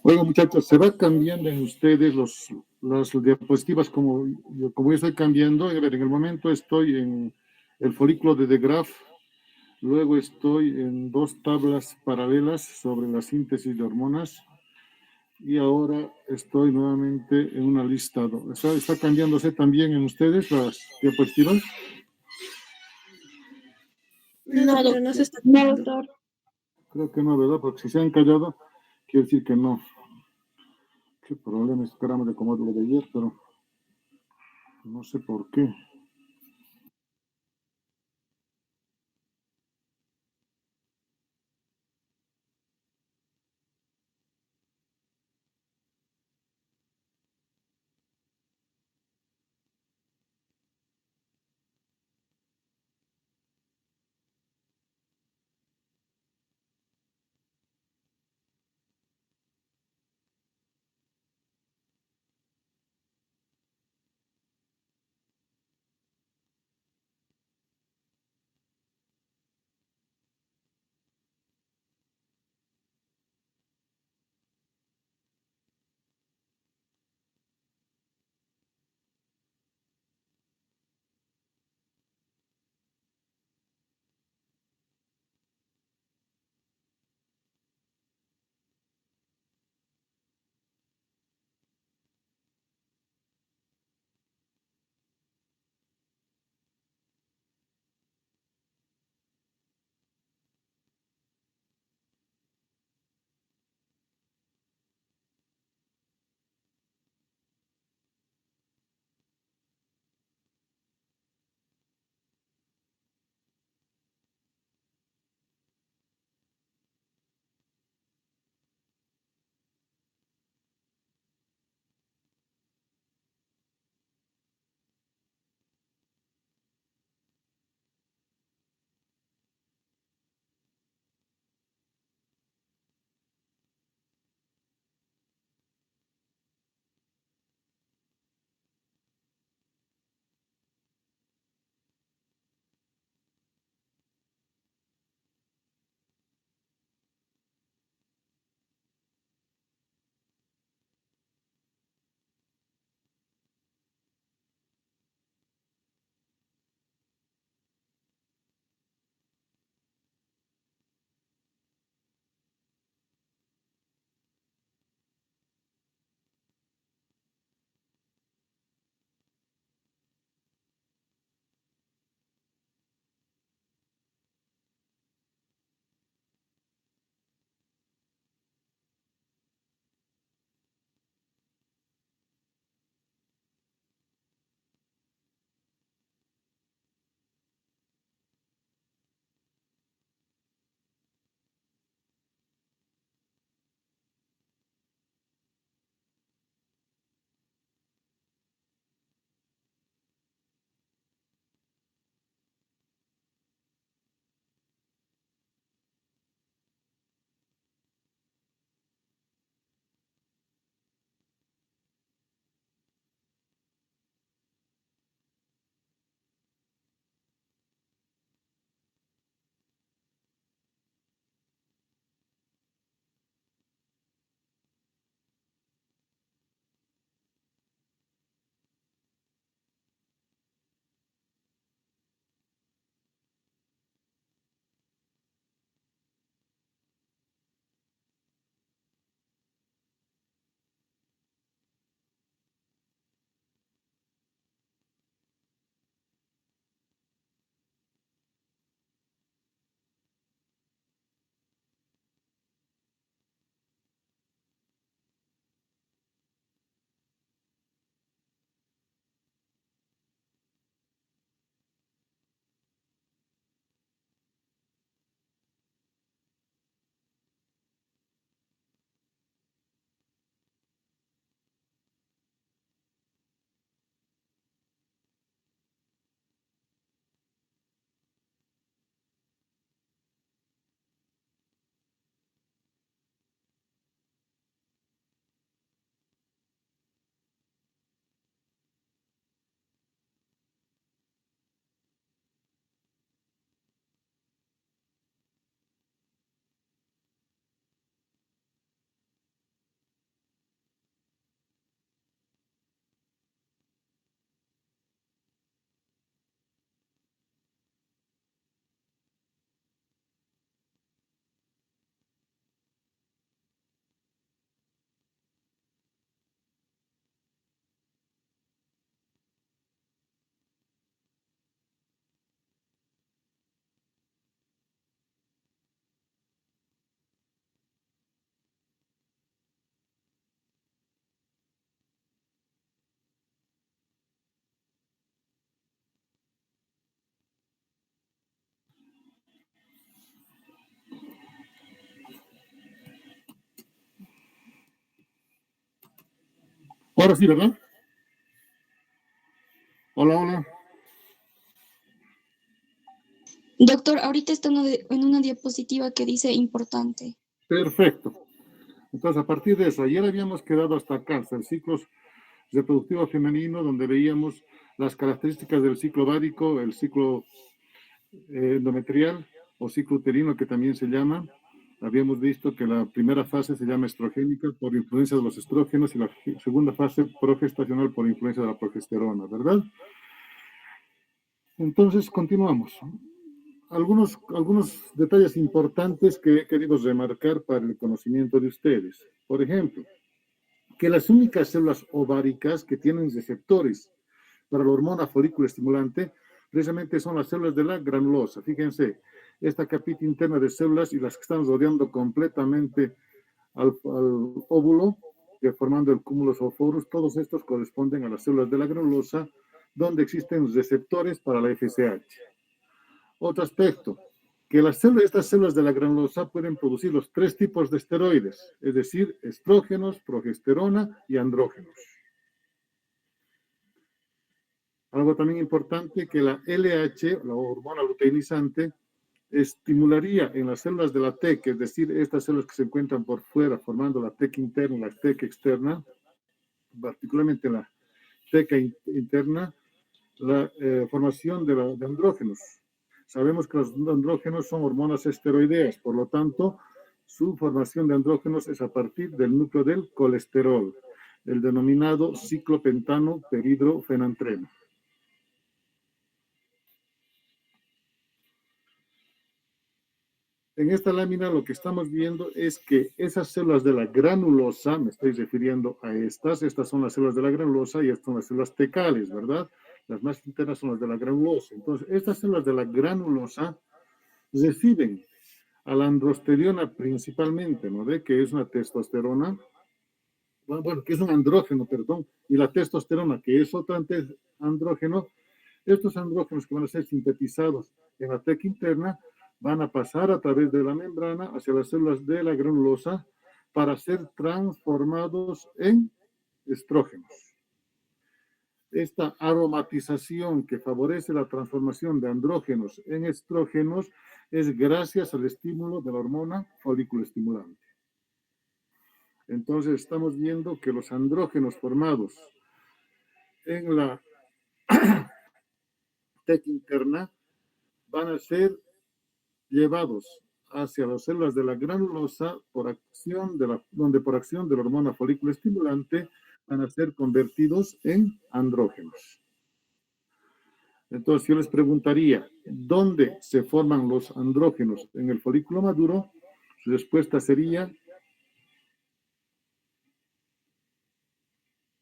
Oiga, muchachos, se va cambiando en ustedes las diapositivas como yo estoy cambiando. A ver, en el momento estoy en el folículo de Graph, luego estoy en dos tablas paralelas sobre la síntesis de hormonas y ahora estoy nuevamente en una lista. ¿Está cambiándose también en ustedes las diapositivas? No, doctor, no se está No, viendo. doctor. Creo que no, ¿verdad? Porque si se han callado, quiere decir que no. Qué problema, esperamos de como lo de ayer, pero no sé por qué. Ahora sí, ¿verdad? Hola, hola. Doctor, ahorita está en una diapositiva que dice importante. Perfecto. Entonces, a partir de eso, ayer habíamos quedado hasta acá, hasta el ciclo reproductivo femenino, donde veíamos las características del ciclo ovárico, el ciclo endometrial o ciclo uterino, que también se llama. Habíamos visto que la primera fase se llama estrogénica por influencia de los estrógenos y la segunda fase progestacional por influencia de la progesterona, ¿verdad? Entonces, continuamos. Algunos detalles importantes que he querido remarcar para el conocimiento de ustedes. Por ejemplo, que las únicas células ováricas que tienen receptores para la hormona folículo estimulante precisamente son las células de la granulosa. Fíjense, esta capita interna de células y las que están rodeando completamente al óvulo, formando el cúmulo oforus, todos estos corresponden a las células de la granulosa, donde existen receptores para la FSH. Otro aspecto, que estas células de la granulosa pueden producir los tres tipos de esteroides, es decir, estrógenos, progesterona y andrógenos. Algo también importante, que la LH, la hormona luteinizante, estimularía en las células de la TEC, es decir, estas células que se encuentran por fuera formando la TEC interna y la TEC externa, particularmente la TEC interna, la formación de andrógenos. Sabemos que los andrógenos son hormonas esteroideas, por lo tanto, su formación de andrógenos es a partir del núcleo del colesterol, el denominado ciclopentano peridrofenantreno. En esta lámina lo que estamos viendo es que esas células de la granulosa, me estoy refiriendo a estas son las células de la granulosa y estas son las células tecales, ¿verdad? Las más internas son las de la granulosa. Entonces, estas células de la granulosa reciben a la androsterona principalmente, ¿no ve? Que es una testosterona, bueno, que es un andrógeno, perdón, y la testosterona, que es otro andrógeno. Estos andrógenos que van a ser sintetizados en la TEC interna van a pasar a través de la membrana hacia las células de la granulosa para ser transformados en estrógenos. Esta aromatización que favorece la transformación de andrógenos en estrógenos es gracias al estímulo de la hormona folículo estimulante. Entonces estamos viendo que los andrógenos formados en la TEC interna van a ser llevados hacia las células de la granulosa donde por acción de la hormona folículo estimulante van a ser convertidos en andrógenos. Entonces yo les preguntaría, ¿dónde se forman los andrógenos en el folículo maduro? Su respuesta sería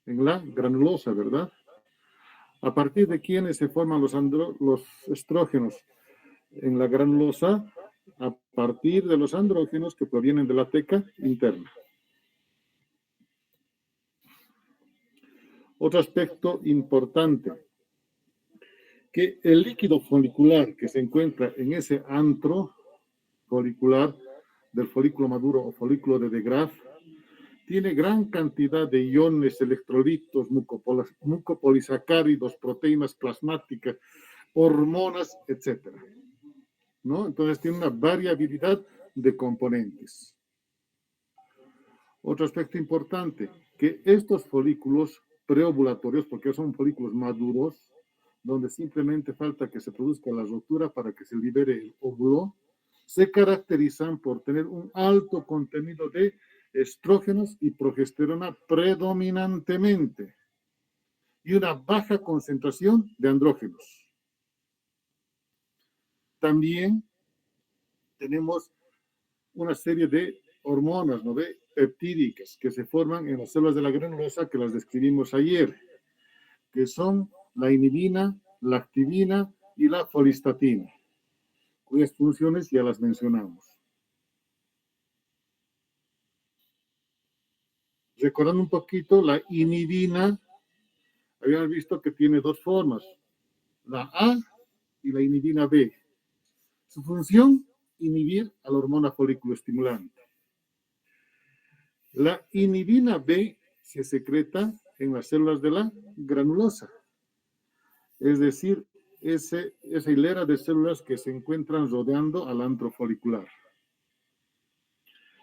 en la granulosa, ¿verdad? ¿A partir de quiénes se forman los estrógenos en la granulosa? A partir de los andrógenos que provienen de la teca interna. Otro aspecto importante, que el líquido folicular que se encuentra en ese antro folicular del folículo maduro o folículo de Graf tiene gran cantidad de iones, electrolitos, mucopolisacáridos, proteínas plasmáticas, hormonas, etc. ¿No? Entonces tiene una variabilidad de componentes. Otro aspecto importante, que estos folículos preovulatorios, porque son folículos maduros, donde simplemente falta que se produzca la ruptura para que se libere el óvulo, se caracterizan por tener un alto contenido de estrógenos y progesterona predominantemente y una baja concentración de andrógenos. También tenemos una serie de hormonas, ¿no ve? Peptídicas que se forman en las células de la granulosa que las describimos ayer, que son la inhibina, la activina y la folistatina, cuyas funciones ya las mencionamos. Recordando un poquito, la inhibina, habíamos visto que tiene dos formas, la A y la inhibina B. Su función, inhibir a la hormona folículo estimulante. La inhibina B se secreta en las células de la granulosa. Es decir, esa hilera de células que se encuentran rodeando al antro folicular.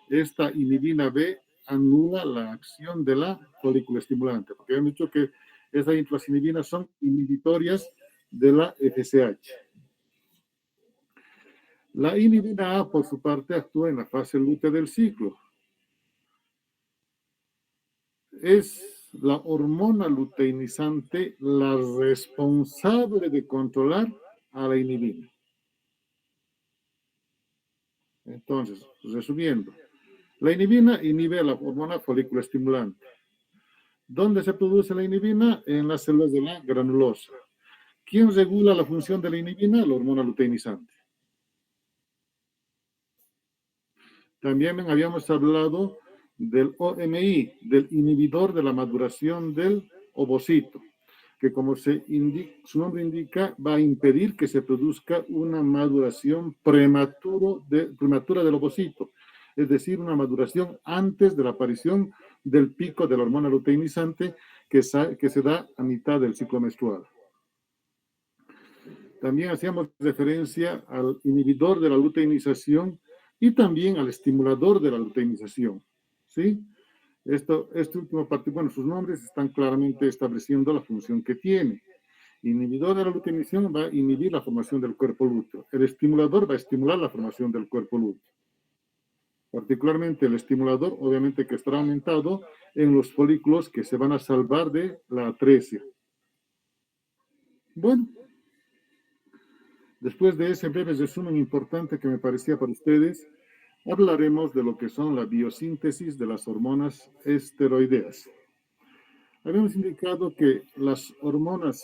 Esta inhibina B anula la acción de la folícula estimulante, porque han dicho que esas intrasinhibinas son inhibitorias de la FSH. La inhibina A, por su parte, actúa en la fase lútea del ciclo. Es la hormona luteinizante la responsable de controlar a la inhibina. Entonces, resumiendo, la inhibina inhibe a la hormona folículo estimulante. ¿Dónde se produce la inhibina? En las células de la granulosa. ¿Quién regula la función de la inhibina? La hormona luteinizante. También habíamos hablado del OMI, del inhibidor de la maduración del ovocito, que como su nombre indica, va a impedir que se produzca una maduración prematura del ovocito, es decir, una maduración antes de la aparición del pico de la hormona luteinizante que se da a mitad del ciclo menstrual. También hacíamos referencia al inhibidor de la luteinización y también al estimulador de la luteinización, ¿sí? Este último parte, bueno, sus nombres están claramente estableciendo la función que tiene. Inhibidor de la luteinización va a inhibir la formación del cuerpo lúteo. El estimulador va a estimular la formación del cuerpo lúteo. Particularmente el estimulador, obviamente que estará aumentado en los folículos que se van a salvar de la atresia. Bueno, después de ese breve resumen importante que me parecía para ustedes, hablaremos de lo que son la biosíntesis de las hormonas esteroideas. Habíamos indicado que las hormonas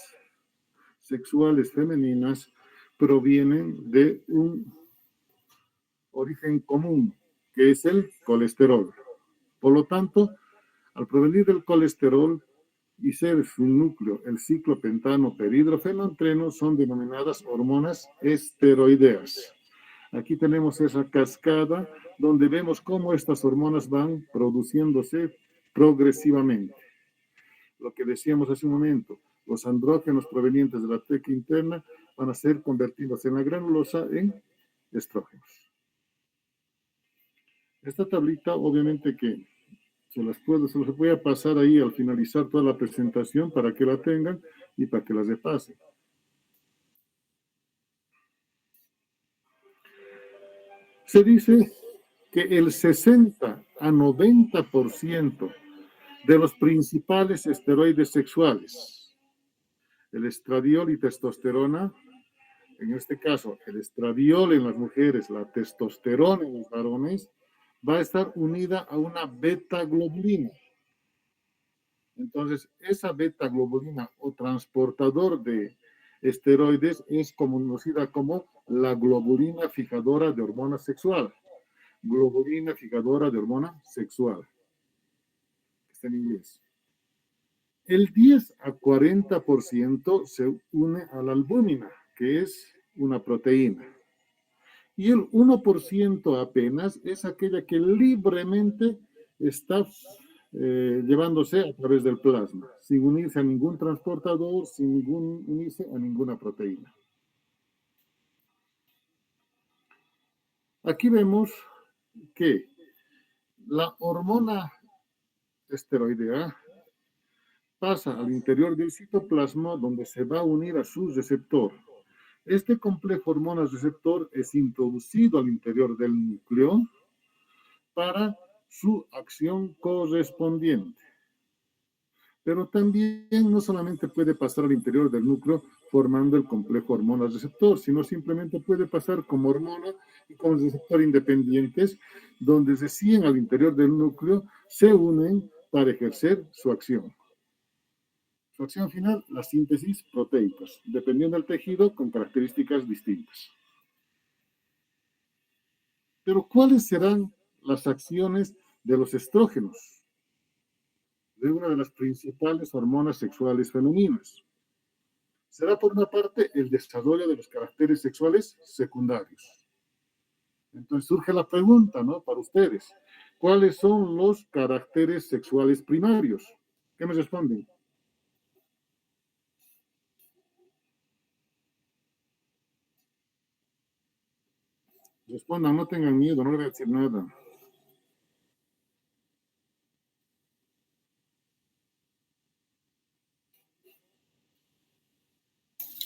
sexuales femeninas provienen de un origen común, que es el colesterol. Por lo tanto, al provenir del colesterol y ser su núcleo el ciclopentano perhidrofenoentreno, son denominadas hormonas esteroideas. Aquí tenemos esa cascada donde vemos cómo estas hormonas van produciéndose progresivamente. Lo que decíamos hace un momento, los andrógenos provenientes de la teca interna van a ser convertidos en la granulosa en estrógenos. Esta tablita, obviamente que se los voy a pasar ahí al finalizar toda la presentación para que la tengan y para que la repasen. Se dice que el 60 a 90% de los principales esteroides sexuales, el estradiol y testosterona, en este caso el estradiol en las mujeres, la testosterona en los varones, va a estar unida a una beta-globulina. Entonces, esa beta-globulina o transportador de esteroides es conocida como la globulina fijadora de hormona sexual. Globulina fijadora de hormona sexual. Está en inglés. El 10 a 40% se une a la albúmina, que es una proteína. Y el 1% apenas es aquella que libremente está llevándose a través del plasma, sin unirse a ningún transportador, sin unirse a ninguna proteína. Aquí vemos que la hormona esteroidea pasa al interior del citoplasma donde se va a unir a su receptor. Este complejo hormona-receptor es introducido al interior del núcleo para su acción correspondiente. Pero también no solamente puede pasar al interior del núcleo formando el complejo hormona-receptor, sino simplemente puede pasar como hormona y como receptor independientes, donde recién al interior del núcleo se unen para ejercer su acción. Su acción final, la síntesis proteicas, dependiendo del tejido con características distintas. Pero ¿cuáles serán las acciones de los estrógenos, de una de las principales hormonas sexuales femeninas? Será por una parte el desarrollo de los caracteres sexuales secundarios. Entonces surge la pregunta, ¿no? Para ustedes, ¿cuáles son los caracteres sexuales primarios? ¿Ok? ¿Qué me responden? Respondan, no tengan miedo, no le voy a decir nada.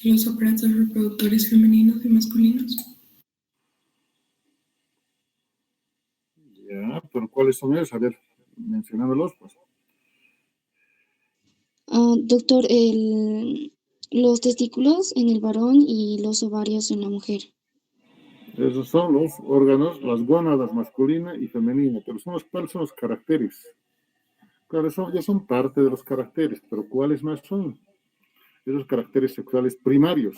Los aparatos reproductores femeninos y masculinos. Ya, pero ¿cuáles son ellos? A ver, mencionándolos, pues. Doctor, los testículos en el varón y los ovarios en la mujer. Esos son los órganos, las gónadas masculina y femenina, pero ¿cuáles son los caracteres? Claro, ya son parte de los caracteres, pero ¿cuáles más son? Esos caracteres sexuales primarios.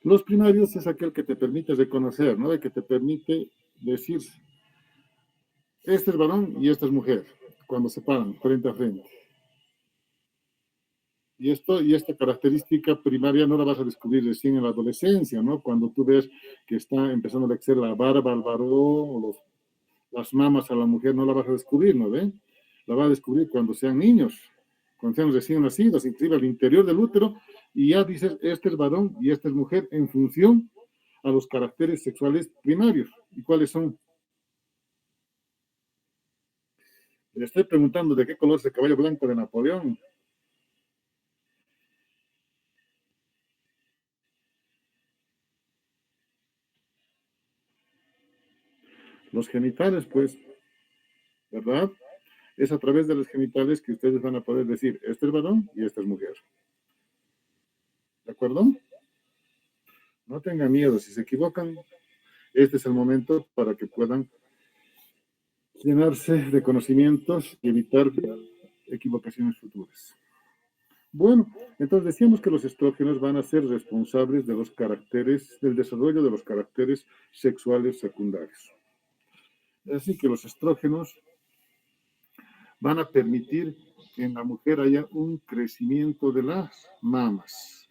Los primarios es aquel que te permite reconocer, ¿no? El que te permite decir, este es varón y esta es mujer, cuando se paran frente a frente. Y esta característica primaria no la vas a descubrir recién en la adolescencia, ¿no? Cuando tú ves que está empezando a crecer la barba al varón o las mamas a la mujer, no la vas a descubrir, ¿no ve? La vas a descubrir cuando sean niños, cuando sean recién nacidos, inclusive al interior del útero, y ya dices, este es varón y esta es mujer en función a los caracteres sexuales primarios. ¿Y cuáles son? Le estoy preguntando de qué color es el caballo blanco de Napoleón. Los genitales, pues, ¿verdad? Es a través de los genitales que ustedes van a poder decir, este es varón y esta es mujer. ¿De acuerdo? No tengan miedo, si se equivocan, este es el momento para que puedan llenarse de conocimientos y evitar equivocaciones futuras. Bueno, entonces decíamos que los estrógenos van a ser responsables de los caracteres, del desarrollo de los caracteres sexuales secundarios. Así que los estrógenos van a permitir que en la mujer haya un crecimiento de las mamas.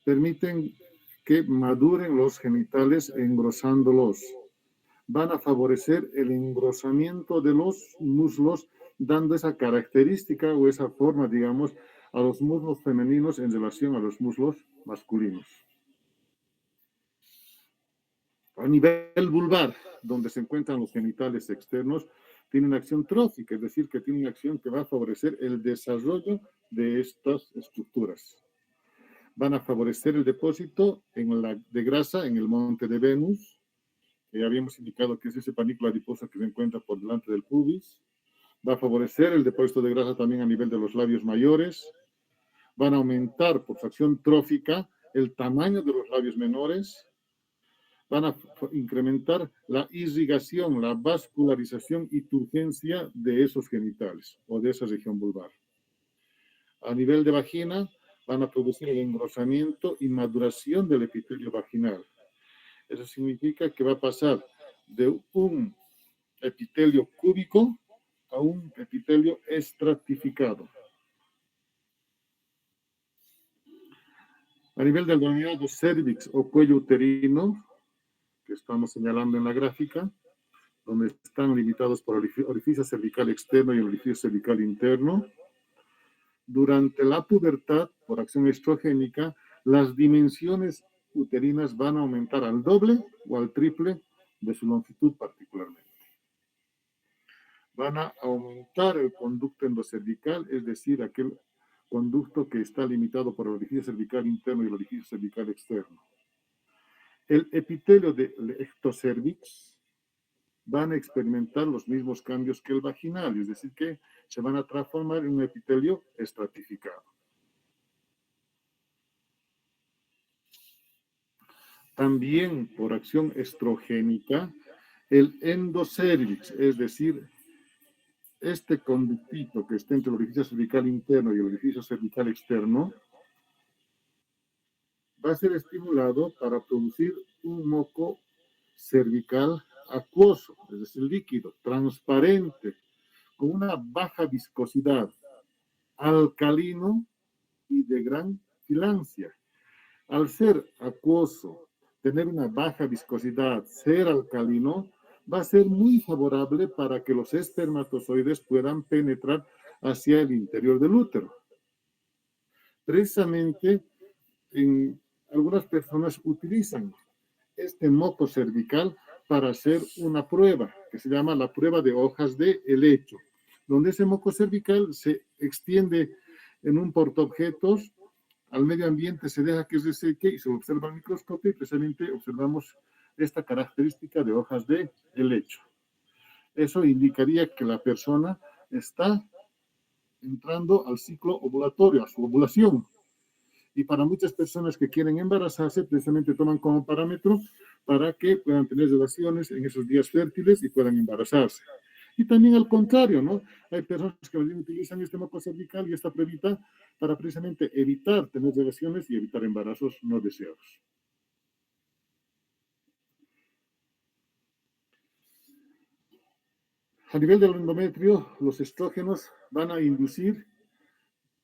Permiten que maduren los genitales engrosándolos. Van a favorecer el engrosamiento de los muslos, dando esa característica o esa forma, digamos, a los muslos femeninos en relación a los muslos masculinos. A nivel vulvar, donde se encuentran los genitales externos, tiene una acción trófica, es decir, que tiene una acción que va a favorecer el desarrollo de estas estructuras. Van a favorecer el depósito de grasa en el monte de Venus, que ya habíamos indicado que es ese panículo adiposo que se encuentra por delante del pubis. Va a favorecer el depósito de grasa también a nivel de los labios mayores. Van a aumentar por su acción trófica el tamaño de los labios menores. Van a incrementar la irrigación, la vascularización y turgencia de esos genitales o de esa región vulvar. A nivel de vagina, van a producir el engrosamiento y maduración del epitelio vaginal. Eso significa que va a pasar de un epitelio cúbico a un epitelio estratificado. A nivel del denominado cervix o cuello uterino, que estamos señalando en la gráfica, donde están limitados por el orificio cervical externo y el orificio cervical interno, durante la pubertad, por acción estrogénica, las dimensiones uterinas van a aumentar al doble o al triple de su longitud particularmente. Van a aumentar el conducto endocervical, es decir, aquel conducto que está limitado por el orificio cervical interno y el orificio cervical externo. El epitelio del ectocervix van a experimentar los mismos cambios que el vaginal, es decir, que se van a transformar en un epitelio estratificado. También por acción estrogénica, el endocervix, es decir, este conductito que está entre el orificio cervical interno y el orificio cervical externo, va a ser estimulado para producir un moco cervical acuoso, es decir, líquido, transparente, con una baja viscosidad, alcalino y de gran filancia. Al ser acuoso, tener una baja viscosidad, ser alcalino, va a ser muy favorable para que los espermatozoides puedan penetrar hacia el interior del útero. Precisamente, algunas personas utilizan este moco cervical para hacer una prueba que se llama la prueba de hojas de helecho, donde ese moco cervical se extiende en un portaobjetos al medio ambiente, se deja que se seque y se observa al microscopio y precisamente observamos esta característica de hojas de helecho. Eso indicaría que la persona está entrando al ciclo ovulatorio, a su ovulación. Y para muchas personas que quieren embarazarse, precisamente toman como parámetro para que puedan tener relaciones en esos días fértiles y puedan embarazarse. Y también al contrario, ¿no? Hay personas que utilizan este moco cervical y esta pruebita para precisamente evitar tener relaciones y evitar embarazos no deseados. A nivel del endometrio, los estrógenos van a inducir,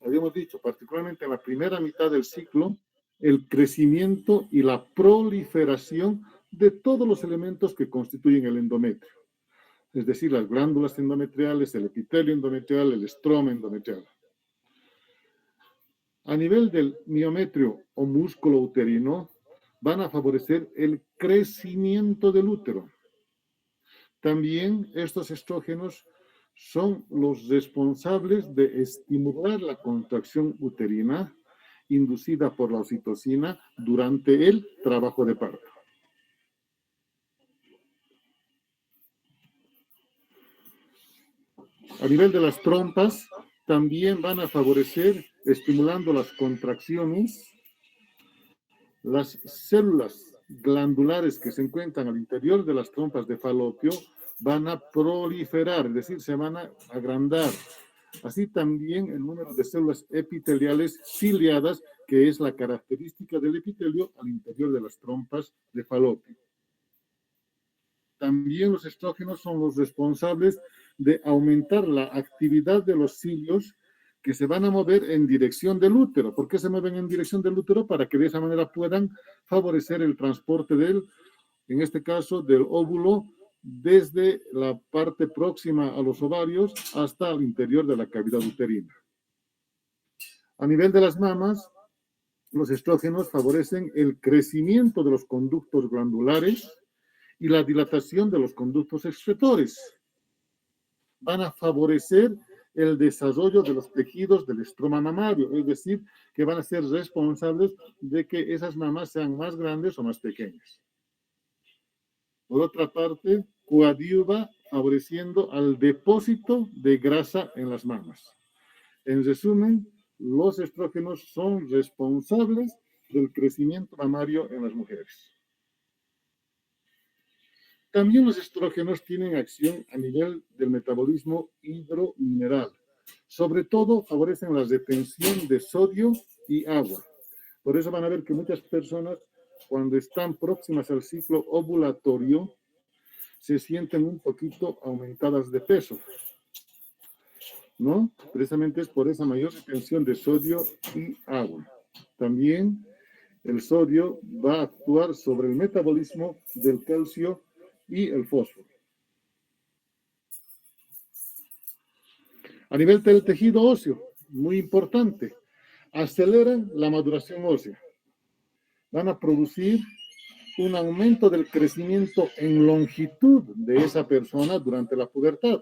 habíamos dicho, particularmente en la primera mitad del ciclo, el crecimiento y la proliferación de todos los elementos que constituyen el endometrio. Es decir, las glándulas endometriales, el epitelio endometrial, el estroma endometrial. A nivel del miometrio o músculo uterino, van a favorecer el crecimiento del útero. También estos estrógenos son los responsables de estimular la contracción uterina inducida por la oxitocina durante el trabajo de parto. A nivel de las trompas, también van a favorecer, estimulando las contracciones, las células glandulares que se encuentran al interior de las trompas de Falopio van a proliferar, es decir, se van a agrandar. Así también el número de células epiteliales ciliadas, que es la característica del epitelio al interior de las trompas de Falopio. También los estrógenos son los responsables de aumentar la actividad de los cilios que se van a mover en dirección del útero. ¿Por qué se mueven en dirección del útero? Para que de esa manera puedan favorecer el transporte del, en este caso, del óvulo desde la parte próxima a los ovarios hasta el interior de la cavidad uterina. A nivel de las mamas, los estrógenos favorecen el crecimiento de los conductos glandulares y la dilatación de los conductos excretores. Van a favorecer el desarrollo de los tejidos del estroma mamario, es decir, que van a ser responsables de que esas mamas sean más grandes o más pequeñas. Por otra parte, coadyuva favoreciendo al depósito de grasa en las mamas. En resumen, los estrógenos son responsables del crecimiento mamario en las mujeres. También los estrógenos tienen acción a nivel del metabolismo hidromineral. Sobre todo favorecen la retención de sodio y agua. Por eso van a ver que muchas personas, cuando están próximas al ciclo ovulatorio, se sienten un poquito aumentadas de peso, ¿no? Precisamente es por esa mayor retención de sodio y agua. También el sodio va a actuar sobre el metabolismo del calcio y el fósforo. A nivel del tejido óseo, muy importante, aceleran la maduración ósea. Van a producir un aumento del crecimiento en longitud de esa persona durante la pubertad.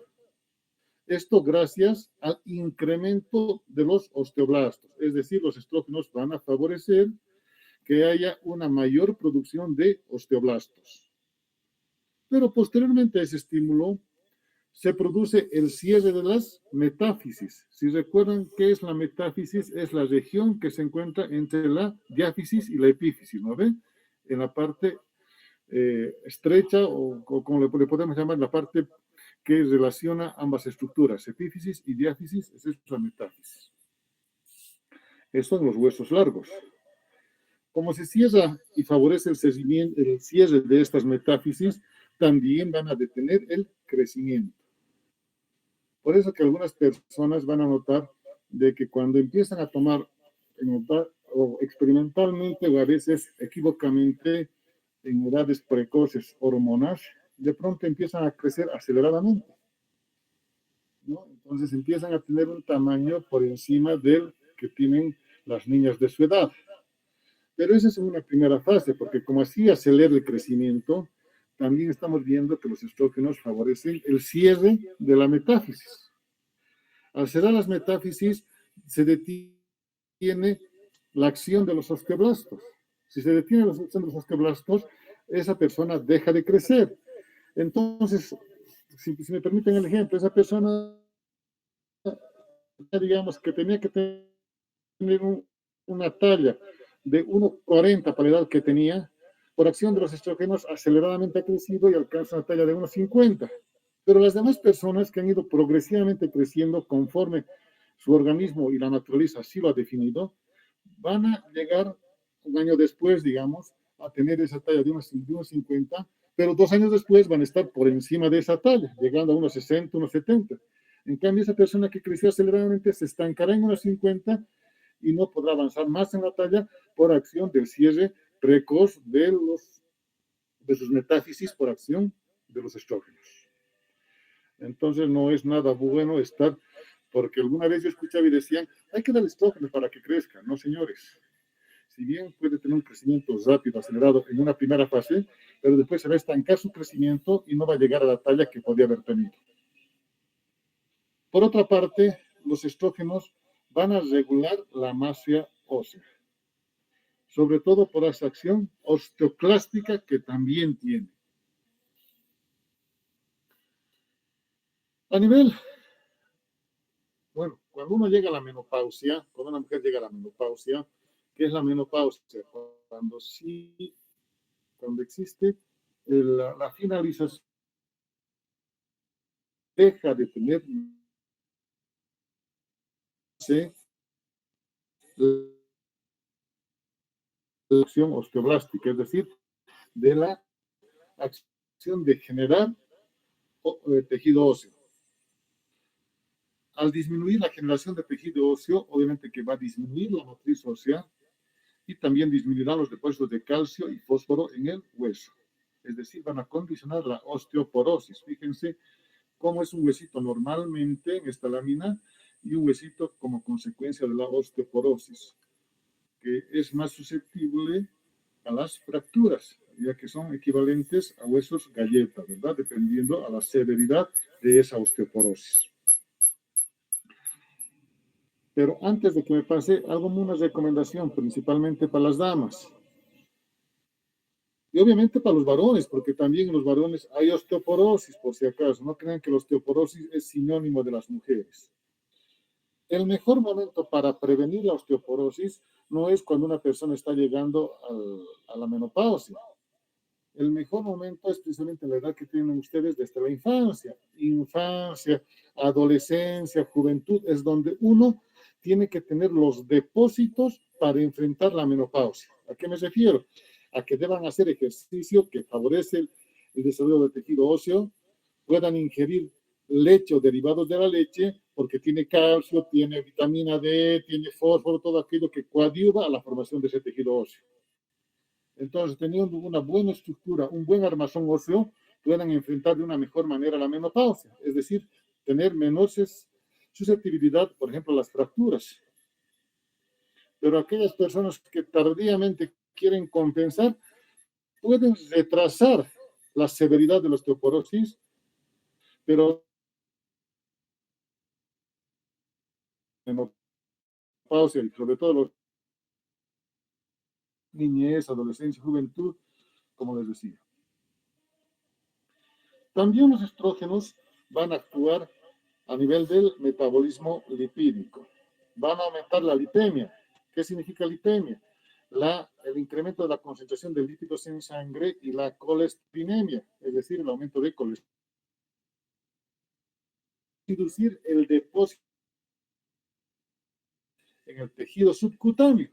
Esto gracias al incremento de los osteoblastos, es decir, los estrógenos van a favorecer que haya una mayor producción de osteoblastos. Pero posteriormente a ese estímulo se produce el cierre de las metáfisis. Si recuerdan qué es la metáfisis, es la región que se encuentra entre la diáfisis y la epífisis, ¿no ven? En la parte estrecha o como le podemos llamar, la parte que relaciona ambas estructuras, epífisis y diáfisis, esa es la metáfisis. Esos son los huesos largos. Como se cierra y favorece el cierre de estas metáfisis, también van a detener el crecimiento. Por eso que algunas personas van a notar de que cuando empiezan a tomar o experimentalmente o a veces equívocamente en edades precoces hormonas, de pronto empiezan a crecer aceleradamente, ¿no? Entonces empiezan a tener un tamaño por encima del que tienen las niñas de su edad. Pero esa es una primera fase, porque como así acelera el crecimiento, también estamos viendo que los estrógenos favorecen el cierre de la metáfisis. Al cerrar las metáfisis, se detiene la acción de los osteoblastos. Si se detiene la acción de los osteoblastos, esa persona deja de crecer. Entonces, si me permiten el ejemplo, esa persona, digamos, que tenía que tener una talla de 1,40 para la edad que tenía, por acción de los estrógenos aceleradamente ha crecido y alcanza una talla de 1,50. Pero las demás personas que han ido progresivamente creciendo conforme su organismo y la naturaleza así lo ha definido, van a llegar un año después, digamos, a tener esa talla de 1,50, pero 2 años después van a estar por encima de esa talla, llegando a 1,60, 1,70. En cambio, esa persona que creció aceleradamente se estancará en 1,50 y no podrá avanzar más en la talla por acción del cierre precoz de sus metáfisis por acción de los estrógenos. Entonces no es nada bueno estar, porque alguna vez yo escuchaba y decían, hay que dar estrógenos para que crezca. No, señores. Si bien puede tener un crecimiento rápido, acelerado en una primera fase, pero después se va a estancar su crecimiento y no va a llegar a la talla que podría haber tenido. Por otra parte, los estrógenos van a regular la masa ósea, sobre todo por esa acción osteoclástica que también tiene. A nivel, bueno, cuando uno llega a la menopausia, cuando una mujer llega a la menopausia, ¿qué es la menopausia? Cuando existe la finalización, deja de tener la acción osteoblástica, es decir, de la acción de generar tejido óseo. Al disminuir la generación de tejido óseo, obviamente que va a disminuir la matriz ósea y también disminuirán los depósitos de calcio y fósforo en el hueso. Es decir, van a condicionar la osteoporosis. Fíjense cómo es un huesito normalmente en esta lámina y un huesito como consecuencia de la osteoporosis, que es más susceptible a las fracturas, ya que son equivalentes a huesos galleta, ¿verdad? Dependiendo a la severidad de esa osteoporosis. Pero antes de que me pase, hago una recomendación, principalmente para las damas. Y obviamente para los varones, porque también en los varones hay osteoporosis, por si acaso. No crean que la osteoporosis es sinónimo de las mujeres. El mejor momento para prevenir la osteoporosis no es cuando una persona está llegando a la menopausia. El mejor momento es precisamente la edad que tienen ustedes desde la infancia. Infancia, adolescencia, juventud, es donde uno tiene que tener los depósitos para enfrentar la menopausia. ¿A qué me refiero? A que deban hacer ejercicio que favorece el desarrollo del tejido óseo, puedan ingerir leche o derivados de la leche, porque tiene calcio, tiene vitamina D, tiene fósforo, todo aquello que coadyuva a la formación de ese tejido óseo. Entonces, teniendo una buena estructura, un buen armazón óseo, puedan enfrentar de una mejor manera la menopausia, es decir, tener menor susceptibilidad, por ejemplo, a las fracturas. Pero aquellas personas que tardíamente quieren compensar, pueden retrasar la severidad de la osteoporosis, pero menopausia y sobre todo los niñez, adolescencia, juventud, como les decía. También los estrógenos van a actuar a nivel del metabolismo lipídico. Van a aumentar la lipemia. ¿Qué significa lipemia? El incremento de la concentración de lípidos en sangre y la colesterolemia, es decir, el aumento de colesterol. Reducir el depósito en el tejido subcutáneo.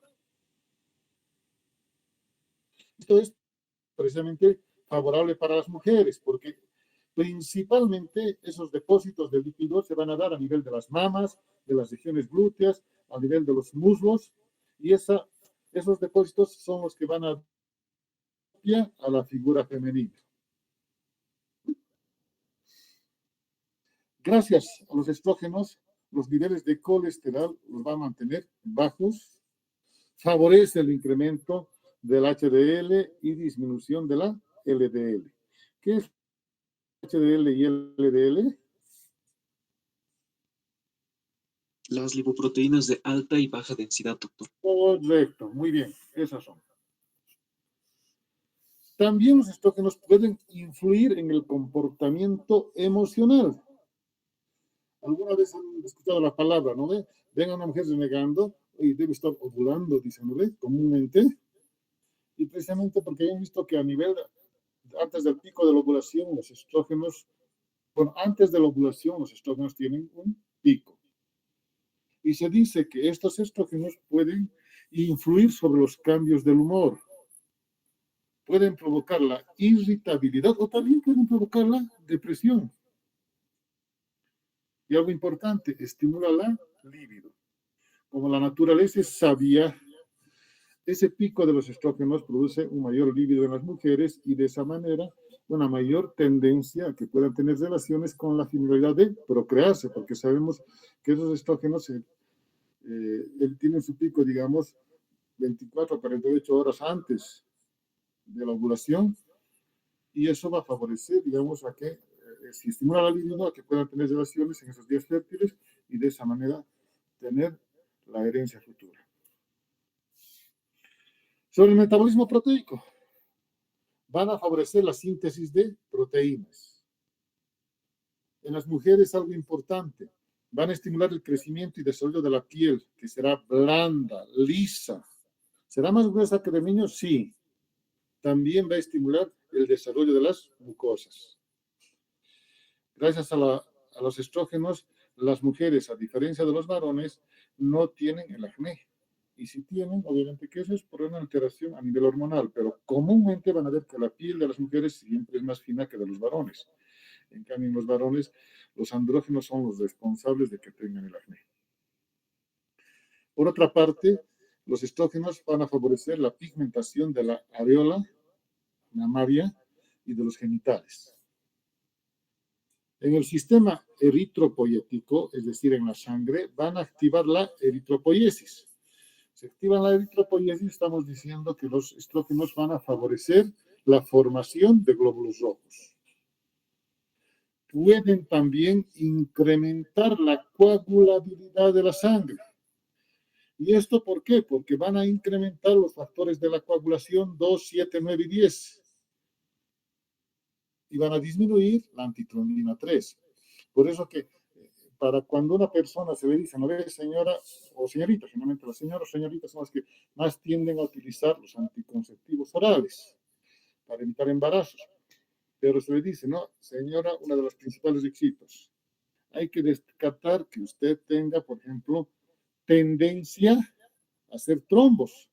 Esto es precisamente favorable para las mujeres, porque principalmente esos depósitos de lípidos se van a dar a nivel de las mamas, de las regiones glúteas, a nivel de los muslos, y esos depósitos son los que van a la figura femenina. Gracias a los estrógenos, los niveles de colesterol los va a mantener bajos, favorece el incremento del HDL y disminución de la LDL. ¿Qué es HDL y LDL? Las lipoproteínas de alta y baja densidad, doctor. Correcto, muy bien, esas son. También los estrógenos pueden influir en el comportamiento emocional. Alguna vez han escuchado la palabra, ¿no ve? Ven a una mujer renegando y debe estar ovulando, dicen, ¿no ve? Comúnmente. Y precisamente porque han visto que a nivel, antes del pico de la ovulación, los estrógenos, bueno, antes de la ovulación, los estrógenos tienen un pico. Y se dice que estos estrógenos pueden influir sobre los cambios del humor. Pueden provocar la irritabilidad o también pueden provocar la depresión. Y algo importante, estimula la libido. Como la naturaleza es sabia, ese pico de los estrógenos produce un mayor libido en las mujeres y de esa manera una mayor tendencia a que puedan tener relaciones con la finalidad de procrearse, porque sabemos que esos estrógenos tienen su pico, digamos, 24 a 48 horas antes de la ovulación, y eso va a favorecer, digamos, a que si estimula la libido, a que puedan tener relaciones en esos días fértiles y de esa manera tener la herencia futura. Sobre el metabolismo proteico, van a favorecer la síntesis de proteínas. En las mujeres algo importante, van a estimular el crecimiento y desarrollo de la piel, que será blanda, lisa. ¿Será más gruesa que de niños? Sí. También va a estimular el desarrollo de las mucosas. Gracias a los estrógenos, las mujeres, a diferencia de los varones, no tienen el acné. Y si tienen, obviamente que eso es por una alteración a nivel hormonal, pero comúnmente van a ver que la piel de las mujeres siempre es más fina que de los varones. En cambio, en los varones, los andrógenos son los responsables de que tengan el acné. Por otra parte, los estrógenos van a favorecer la pigmentación de la areola mamaria y de los genitales. En el sistema eritropoyético, es decir, en la sangre, van a activar la eritropoiesis. Se activa la eritropoiesis, estamos diciendo que los estrógenos van a favorecer la formación de glóbulos rojos. Pueden también incrementar la coagulabilidad de la sangre. ¿Y esto por qué? Porque van a incrementar los factores de la coagulación 2, 7, 9 y 10. Y van a disminuir la antitrombina 3. Por eso que para cuando una persona se le dice, no ve, señora o señorita, generalmente las señoras o señoritas son las que más tienden a utilizar los anticonceptivos orales para evitar embarazos. Pero se le dice, no, señora, uno de los principales requisitos. Hay que descartar que usted tenga, por ejemplo, tendencia a hacer trombos.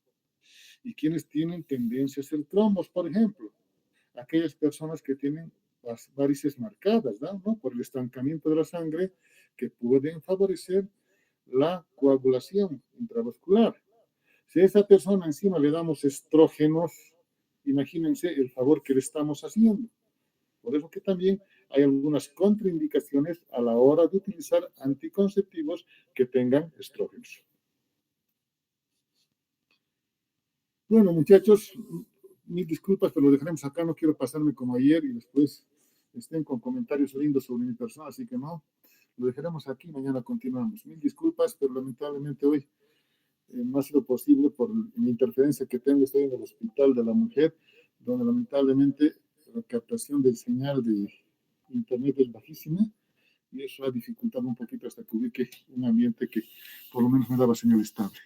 ¿Y quiénes tienen tendencia a hacer trombos, por ejemplo? Aquellas personas que tienen las varices marcadas, ¿no? Por el estancamiento de la sangre, que pueden favorecer la coagulación intravascular. Si a esa persona encima le damos estrógenos, imagínense el favor que le estamos haciendo. Por eso que también hay algunas contraindicaciones a la hora de utilizar anticonceptivos que tengan estrógenos. Bueno, muchachos, mil disculpas, pero lo dejaremos acá. No quiero pasarme como ayer y después estén con comentarios lindos sobre mi persona, así que no. Lo dejaremos aquí, mañana continuamos. Mil disculpas, pero lamentablemente hoy no ha sido posible por la interferencia que tengo. Estoy en el Hospital de la Mujer, donde lamentablemente la captación del señal de internet es bajísima y eso ha dificultado un poquito hasta que ubique un ambiente que por lo menos me daba señal estable.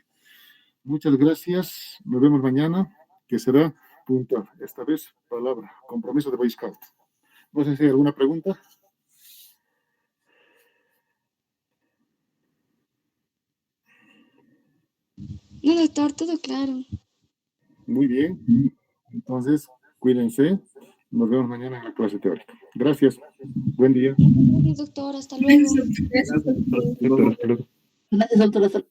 Muchas gracias. Nos vemos mañana, que será puntual. Esta vez, palabra, compromiso de Boy Scout. No sé si hay alguna pregunta. No, doctor, todo claro. Muy bien. Entonces, cuídense. Nos vemos mañana en la clase teórica. Gracias. Buen día. Gracias, doctor. Hasta luego. Gracias, doctor. Doctor, hasta luego. Gracias, doctor.